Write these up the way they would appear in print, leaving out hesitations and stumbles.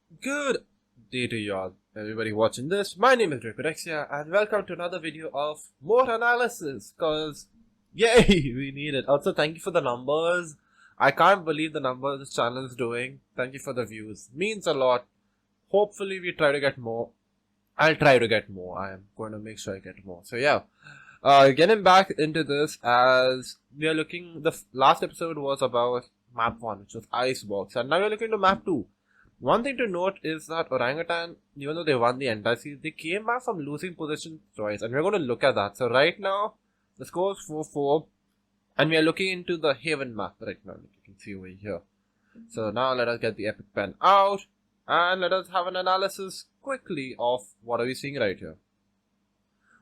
Good day to you all, everybody watching this. My name is Rexia, and welcome to another video of more analysis. Cause, yay, we need it. Also, thank you for the numbers. I can't believe the numbers this channel is doing. Thank you for the views. Means a lot. Hopefully, we try to get more. I'll try to get more. I am going to make sure I get more. So yeah, getting back into this as we are looking. The last episode was about map 1, which was Icebox, and now we're looking to map 2. One thing to note is that Orangutan, even though they won the entire series, they came back from losing position twice, and we're going to look at that. So right now, the score is 4-4, and we are looking into the Haven map right now, like you can see over here. So now let us get the Epic Pen out, and let us have an analysis quickly of what are we seeing right here.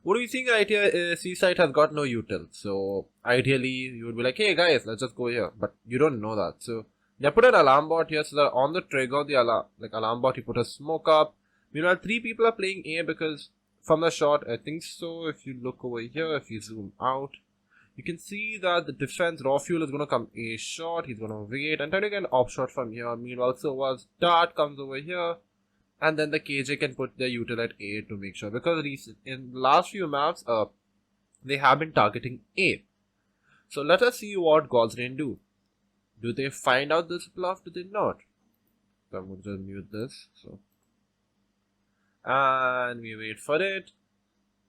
What we're seeing right here is Seaside has got no util, so ideally you would be like, hey guys, let's just go here, but you don't know that. So they put an alarm bot here, so that on the trigger of the alarm bot, you put a smoke up. Meanwhile, 3 people are playing A because from the shot, I think so. If you look over here, if you zoom out, you can see that the defense raw fuel is going to come A shot. He's going to wait and try to get an op shot from here. Meanwhile, Sova's dart comes over here, and then the KJ can put their util at A to make sure, because in the last few maps, they have been targeting A. So let us see what God's Rain do. Do they find out this bluff? Do they not? So I'm going to mute this. So, and we wait for it,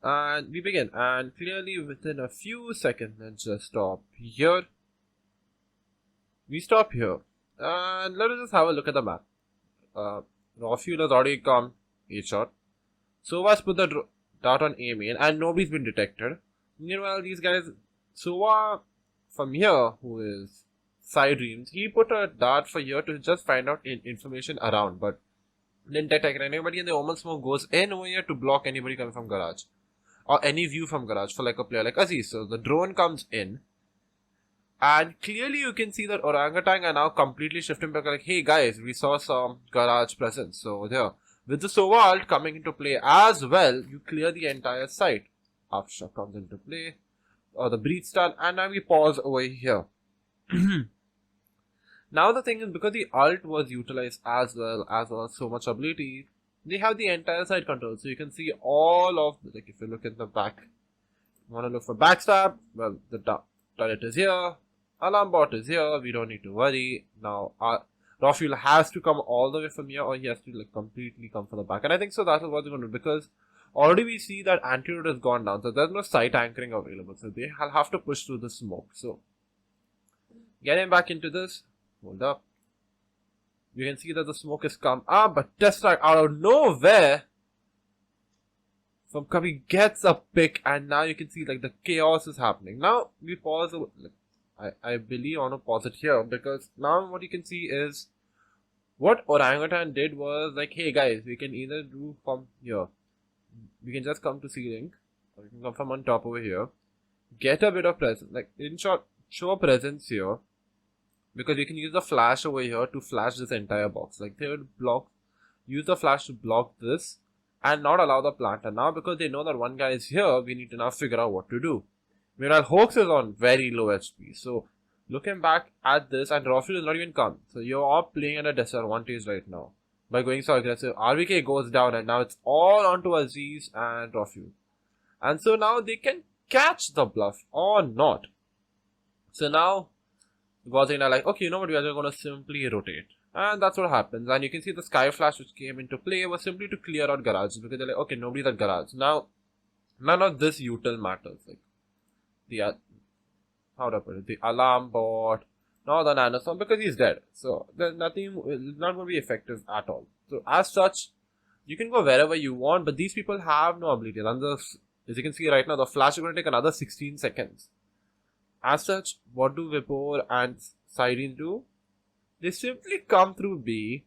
and we begin. And clearly, within a few seconds, let's just stop here. We stop here, and let us just have a look at the map. Raw fuel has already come A shot. Sova's put the dart on A main, and nobody's been detected. Meanwhile, these guys, Sova from here, who is Side Dreams, he put a dart for here to just find out information around, but didn't detect anybody, and the Omen Smoke goes in over here to block anybody coming from garage or any view from garage for like a player like Aziz. So the drone comes in, and clearly you can see that Orangutan are now completely shifting back, like, hey guys, we saw some garage presence. So there, with the Sova ult coming into play as well, you clear the entire site. Aftershock comes into play, or the breach stun, and now we pause over here. Now the thing is, because the ult was utilized as well as so much ability, they have the entire side control. So you can see all of, like if you look at the back, you want to look for backstab, well the turret is here, alarm bot is here, we don't need to worry. Now raw fuel has to come all the way from here, or he has to like completely come from the back. And I think so that is what they're going to do, because already we see that antidote has gone down, so there's no site anchoring available. So they have to push through the smoke. So getting back into this, hold up. You can see that the smoke has come up, but Tesseract out of nowhere from Kavi gets a pick, and now you can see like the chaos is happening. Now we pause. I believe I want to pause it here, because now what you can see is what Orangutan did was like, hey guys, we can either do from here. We can just come to ceiling, or we can come from on top over here. Get a bit of presence, like in short, show a presence here. Because you can use the flash over here to flash this entire box. Like they would use the flash to block this and not allow the plant. And now because they know that one guy is here, we need to now figure out what to do. Meanwhile, Hoax is on very low HP. So looking back at this, and Raw Fuel is not even come. So you are playing at a disadvantage right now by going so aggressive. RVK goes down, and now it's all onto Aziz and Raw Fuel. And so now they can catch the bluff or not. So now Gods are like, okay, you know what, we are going to simply rotate. And that's what happens. And you can see the Sky Flash which came into play was simply to clear out garage, because they're like, okay, nobody's at garage. Now, none of this util matters. Like, the, how do I put it, the alarm bot, nor the nanostorm, because he's dead. So, there's nothing, it's not going to be effective at all. So, as such, you can go wherever you want, but these people have no ability. And as you can see right now, the flash is going to take another 16 seconds. As such, what do Vipor and Siren do? They simply come through B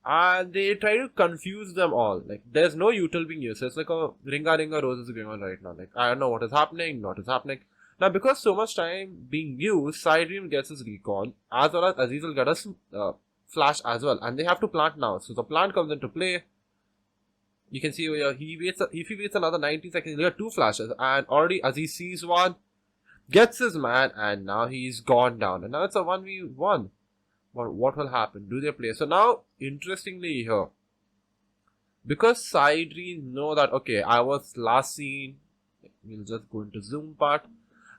and they try to confuse them all. Like, there's no util being used. So it's like a ringa roses going on right now. Like, I don't know what is happening, what is happening. Now, because so much time being used, Siren gets his recon, as well as Aziz will get a flash as well. And they have to plant now. So the plant comes into play. You can see here, if he waits another 90 seconds, he'll get 2 flashes. And already Aziz sees one, gets his man, and now he's gone down. And now it's a 1v1. What will happen? Do they play? So now, interestingly here, Because Sidri know that, okay, I was last seen, we'll just go into zoom part.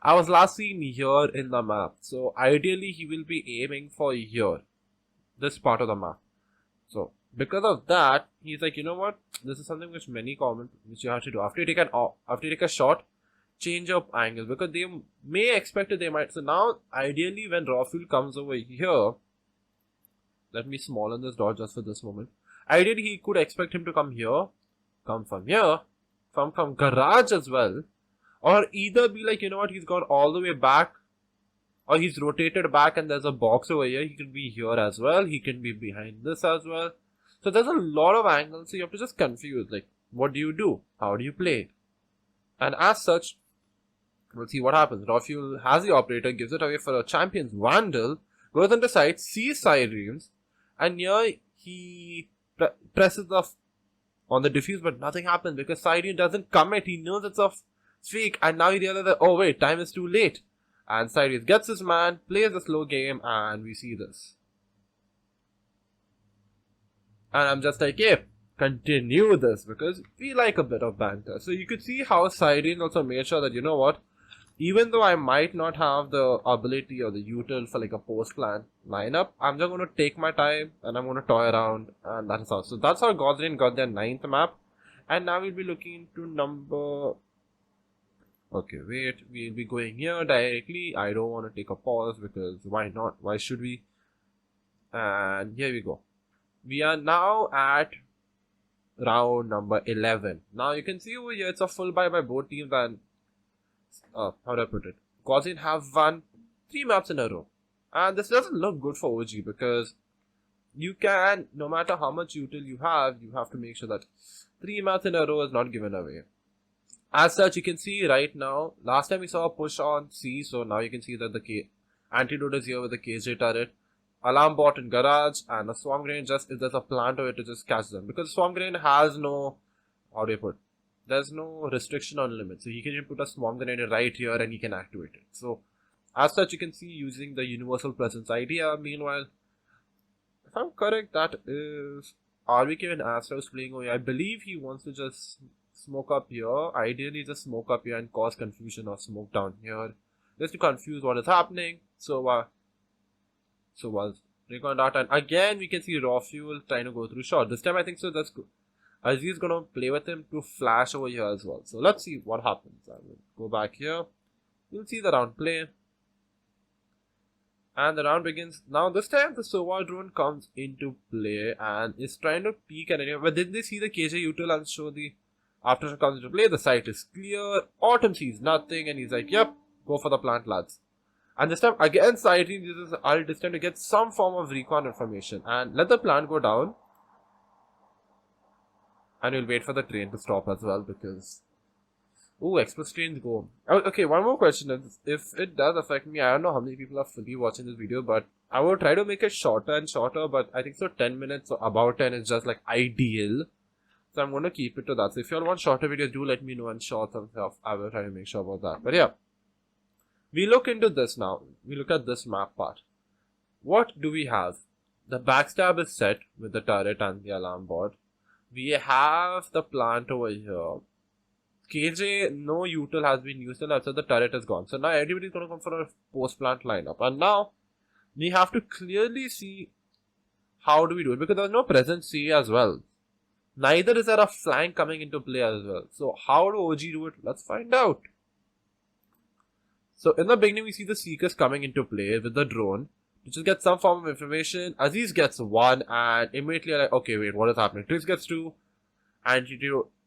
I was last seen here in the map. So ideally he will be aiming for here, this part of the map. So because of that, he's like, you know what? This is something which many comment, which you have to do after you take a shot. Change up angle, because they may expect it, they might. So now ideally when raw fuel comes over here, let me smallen this dot just for this moment. Ideally he could expect him to come here, come from here, from garage as well, or either be like, you know what, he's gone all the way back, or he's rotated back and there's a box over here. He could be here as well, he can be behind this as well. So there's a lot of angles, so you have to just confuse, like, what do you do, how do you play it? And as such, we'll see what happens. Raw fuel has the operator, gives it away for a champion's Vandal, goes into side, sees Sirens, and here he presses on the diffuse, but nothing happens because Siren doesn't commit. He knows it's a fake, and now he realizes that, oh wait, time is too late. And Siren gets his man, plays a slow game, and we see this. And I'm just like, yeah, continue this because we like a bit of banter. So you could see how Siren also made sure that, you know what, even though I might not have the ability or the util for like a post-plan lineup, I'm just going to take my time and I'm going to toy around, and that is how. So that's how Gaussian got their 9th map. And now we'll be looking into number... Okay, wait, we'll be going here directly. I don't want to take a pause because why not? Why should we? And here we go. We are now at round number 11. Now you can see over here it's a full buy by both teams, and how do I put it? Gaussian have won 3 maps in a row. And this doesn't look good for OG because you can, no matter how much util you have to make sure that 3 maps in a row is not given away. As such, you can see right now, last time we saw a push on C, so now you can see that the antidote is here with the KJ turret, alarm bot in garage, and a swarm grenade just if there's a plant over it to just catch them. Because swarm grenade has no, how do you put, there's no restriction on limit. So he can put a swarm grenade right here and he can activate it. So as such, you can see using the universal presence idea. Meanwhile, if I'm correct, that is RVK and Astro's playing away. I believe he wants to just smoke up here. Ideally just smoke up here and cause confusion, or smoke down here just to confuse what is happening. So was recon data, and again we can see raw fuel trying to go through shot. This time I think so that's good. Aziz gonna play with him to flash over here as well. So let's see what happens. I will go back here. You'll see the round play. And the round begins. Now this time the Sova drone comes into play and is trying to peek at anyone. But then they see the KJ util and show the aftershock comes into play. The site is clear. Autumn sees nothing and he's like, yep, go for the plant, lads. And this time again Siren uses ult this time to get some form of recon information and let the plant go down. And we'll wait for the train to stop as well because... Ooh, express trains go. Okay, one more question. If it does affect me, I don't know how many people are fully watching this video, but I will try to make it shorter and shorter, but I think so 10 minutes or about 10 is just like ideal. So I'm going to keep it to that. So if you all want shorter videos, do let me know and short some stuff. I will try to make sure about that. But yeah, we look into this now. We look at this map part. What do we have? The backstab is set with the turret and the alarm board. We have the plant over here. KJ, no util has been used and also the turret is gone. So now everybody's going to come for a post-plant lineup. And now we have to clearly see how do we do it because there's no presence C as well. Neither is there a flank coming into play as well. So how do OG do it? Let's find out. So in the beginning we see the Seekers coming into play with the drone to just get some form of information. Aziz gets 1 and immediately like, okay, wait, what is happening? Tris gets 2 and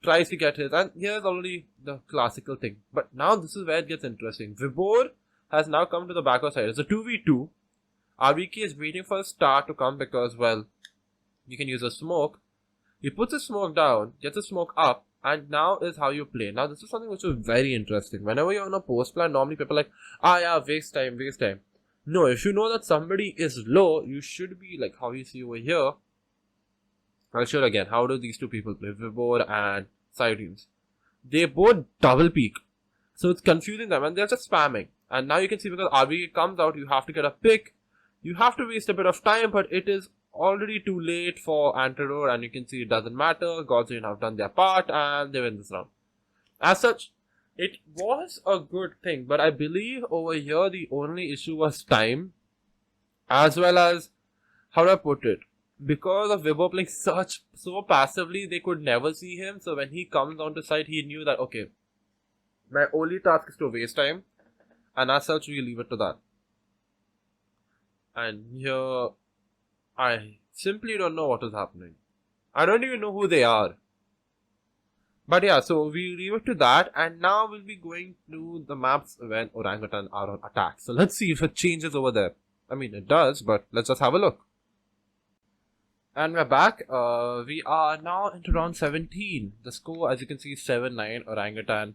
tries to get his, and here's already the classical thing. But now this is where it gets interesting. Vibor has now come to the backward side. It's a 2v2. RVK is waiting for a star to come because, well, you can use a smoke. He puts a smoke down, gets a smoke up, and now is how you play. Now this is something which is very interesting. Whenever you're on a post plan, normally people are like, yeah, waste time, waste time. No, if you know that somebody is low, you should be like how you see over here. I'll show you again. How do these two people play? Vibor and Sirens. They both double peak. So it's confusing them and they're just spamming. And now you can see because RVK comes out, you have to get a pick. You have to waste a bit of time, but it is already too late for Antidote, and you can see it doesn't matter. Godsend have done their part and they win this round. As such, it was a good thing, but I believe over here the only issue was time, as well as, how do I put it? Because of Vibbo playing so passively, they could never see him. So when he comes onto site, he knew that, okay, my only task is to waste time, and as such, we leave it to that. And here, I simply don't know what is happening. I don't even know who they are. But yeah, so we leave it to that, and now we'll be going to the maps when orangutan are on attack. So let's see if it changes over there. I mean, it does, but let's just have a look. And we're back. We are now into round 17. The score, as you can see, 7-9. Orangutan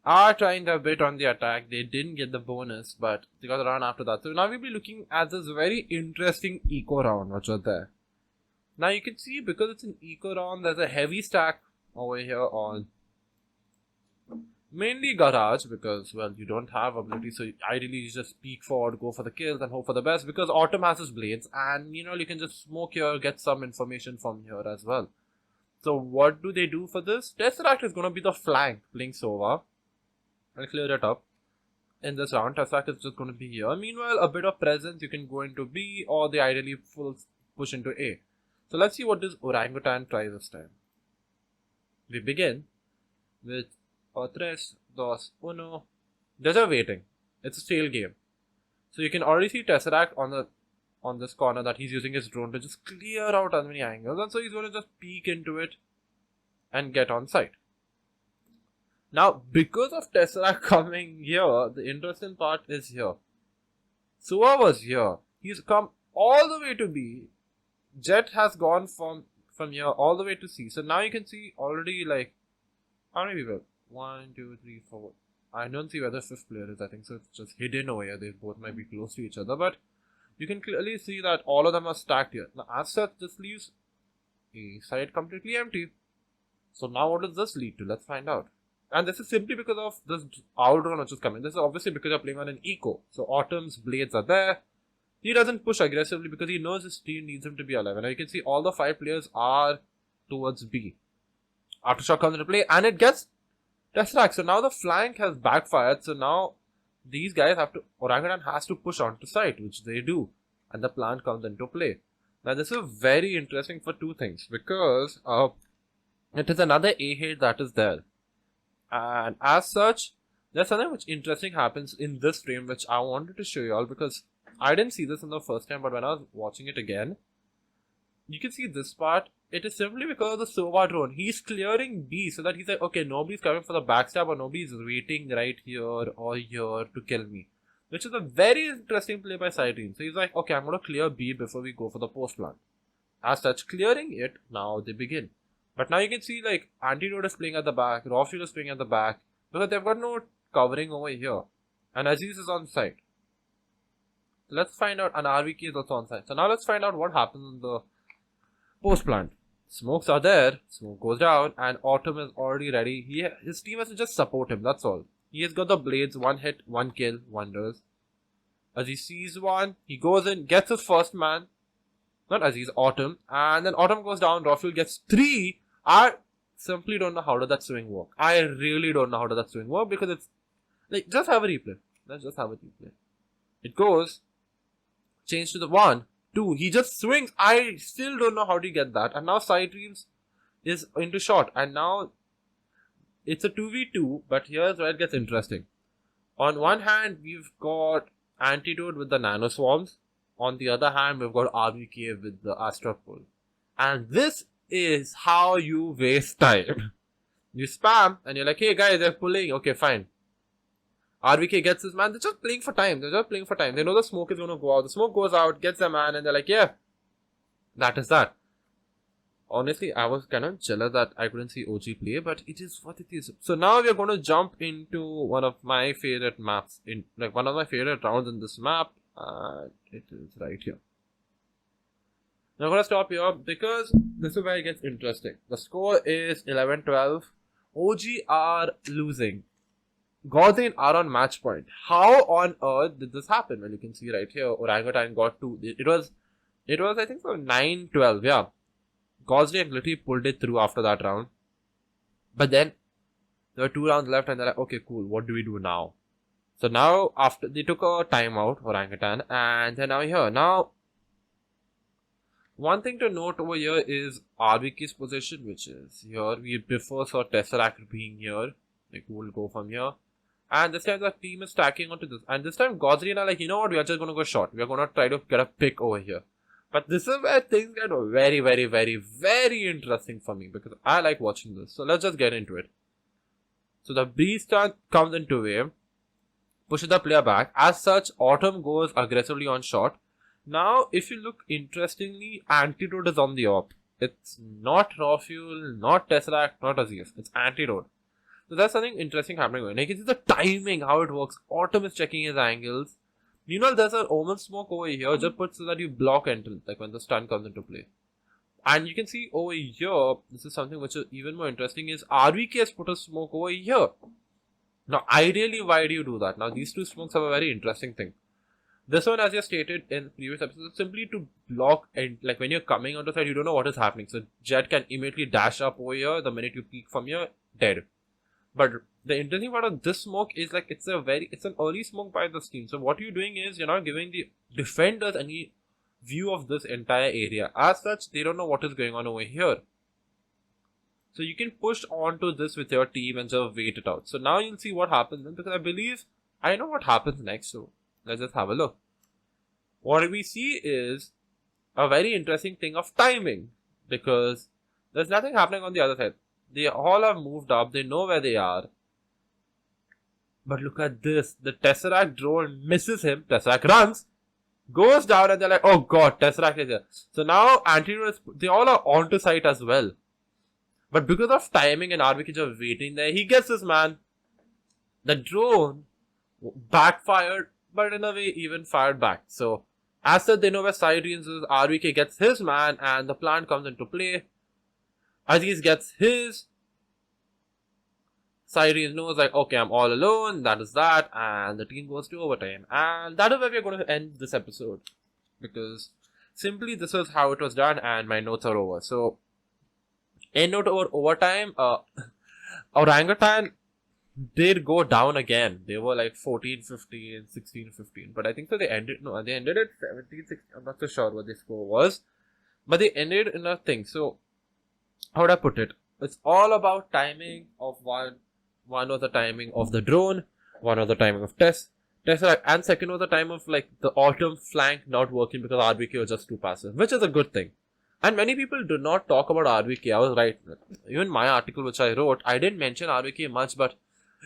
are trying their bit on the attack. They didn't get the bonus, but they got the round after that. So now we'll be looking at this very interesting eco round which was there. Now you can see, because it's an eco round, there's a heavy stack over here on mainly Garage, because, well, you don't have ability, so ideally you just peek forward, go for the kills and hope for the best, because Autumn has his blades, and you can just smoke here, get some information from here as well. So what do they do for this? Tesseract is going to be the flank playing Sova. I'll clear it up. In this round, Tesseract is just going to be here. Meanwhile, a bit of presence, you can go into B, or they ideally full push into A. So let's see what this Orangutan tries this time. We begin with 3, 2, 1. There's a waiting. It's a stale game. So you can already see Tesseract on this corner that he's using his drone to just clear out as many angles. And so he's going to just peek into it and get on site. Now, because of Tesseract coming here, the interesting part is here. Suva was here. He's come all the way to B. Jet has gone from here all the way to C. So now you can see already, like, how many people? 1, 2, 3, 4. I don't see where the 5th player is. I think so. It's just hidden over here. They both might be close to each other, but you can clearly see that all of them are stacked here. Now, as such, this leaves a side completely empty. So now what does this lead to? Let's find out. And this is simply because of this owl drone which is coming. This is obviously because you're playing on an eco. So Autumn's blades are there. He doesn't push aggressively because he knows his team needs him to be alive. And now you can see all the 5 players are towards B. Aftershock comes into play and it gets Tesseract. So now the flank has backfired. So now these guys have to, Orangutan has to push onto site, which they do. And the plan comes into play. Now this is very interesting for 2 things. Because it is another A hit that is there. And as such, there's something which interesting happens in this frame which I wanted to show you all, because I didn't see this in the first time, but when I was watching it again, you can see this part. It is simply because of the Sova drone. He's clearing B so that he's like, okay, nobody's coming for the backstab or nobody's waiting right here or here to kill me. Which is a very interesting play by Sideream. So he's like, okay, I'm going to clear B before we go for the post plant. As such, clearing it, now they begin. But now you can see, like, Antidote is playing at the back, Rawfield is playing at the back, because they've got no covering over here. And Aziz is on site. So let's find out, and RVK is also on site. So now let's find out what happens in the post plant. Smokes are there, smoke goes down, and Autumn is already ready. His team has to just support him, that's all. He has got the blades, 1 hit, 1 kill, wonders. Aziz sees one, he goes in, gets his first man. Not Aziz, Autumn. And then Autumn goes down, Rawfield gets 3. I simply don't know how does that swing work. I really don't know how does that swing work, because it's like, just have a replay. Let's just have a replay. It goes, change to the 1, 2. He just swings. I still don't know how to get that. And now Sidereams is into shot. And now it's a 2v2. But here's where it gets interesting. On one hand, we've got Antidote with the Nano Swarms. On the other hand, we've got RVK with the Astra Pull. And this is how you waste time. You spam and you're like, hey guys, they're pulling. Okay, fine. RVK gets his man. They're just playing for time. They know the smoke is going to go out. The smoke goes out, gets the man, and they're like, yeah, that is that. Honestly, I was kind of jealous that I couldn't see OG play, but it is what it is. So now we are going to jump into one of my favorite maps, one of my favorite rounds in this map. It is right here. Now I'm going to stop here because this is where it gets interesting. The score is 11-12. OG are losing. Godsend are on match point. How on earth did this happen? Well, you can see right here, Orangutan got 2. It was It was, I think, so 9-12. Yeah. Gosling and Glitty pulled it through after that round. But then there were 2 rounds left and they're like, okay, cool. What do we do now? So now, after they took a timeout, orangutan, and they're now here. Now, one thing to note over here is RBK's position, which is here. We before saw Tesseract being here. Like, we'll go from here. And this time the team is stacking onto this. And this time Gosling are like, you know what, we are just going to go short. We are going to try to get a pick over here. But this is where things get very, very, very, very interesting for me. Because I like watching this. So let's just get into it. So the Beast comes into wave. Pushes the player back. As such, Autumn goes aggressively on shot. Now, if you look interestingly, Antidote is on the op. It's not Raw Fuel, not Tesseract, not Aziz. It's Antidote. So there's something interesting happening. And you can see the timing, how it works. Autumn is checking his angles. Meanwhile, there's an Omen Smoke over here. Just put so that you block entrance, like when the stun comes into play. And you can see over here, this is something which is even more interesting, is RVK has put a smoke over here. Now, ideally, why do you do that? Now, these two smokes have a very interesting thing. This one, as you stated in previous episodes, is simply to block, and like when you're coming onto the side, you don't know what is happening. So Jet can immediately dash up over here. The minute you peek from here, dead. But the interesting part of this smoke is like it's an early smoke by this team. So what you're doing is you're not giving the defenders any view of this entire area. As such, they don't know what is going on over here. So you can push onto this with your team and just wait it out. So now you'll see what happens, because I believe I know what happens next. So let's just have a look. What we see is a very interesting thing of timing, because there's nothing happening on the other side. They all have moved up. They know where they are. But look at this. The Tesseract drone misses him. Tesseract runs, goes down, and they're like, oh god, Tesseract is here. So now Antidote, they all are onto site as well. But because of timing and RBK just waiting there, he gets this man. The drone backfired, but in a way even fired back. So as said, they know where Sirens is. RBK gets his man and the plan comes into play. Aziz gets his. Sirens knows like, okay, I'm all alone. That is that. And the team goes to overtime. And that is where we're going to end this episode. Because simply this is how it was done and my notes are over. So, end note over overtime. Orangutan did go down again. They were like 14-15, 16-15. But I think so they ended at 17-16. I'm not so sure what the score was. But they ended in a thing. So, how would I put it? It's all about timing of one. One was the timing of the drone. One was the timing of Tesseract. And second was the time of like the Autumn flank not working because RBK was just too passive. Which is a good thing. And many people do not talk about RBK. I was right. Even my article which I wrote, I didn't mention RBK much, but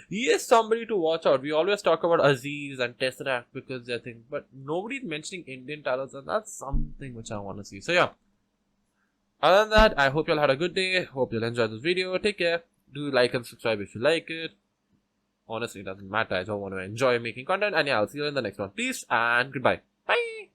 he is somebody to watch out. We always talk about Aziz and Tesseract because they're things, but nobody's mentioning Indian talents, and that's something which I want to see. So yeah. Other than that, I hope you all had a good day. Hope you'll enjoy this video. Take care. Do like and subscribe if you like it. Honestly, it doesn't matter. I just want to enjoy making content. And yeah, I'll see you in the next one. Peace and goodbye.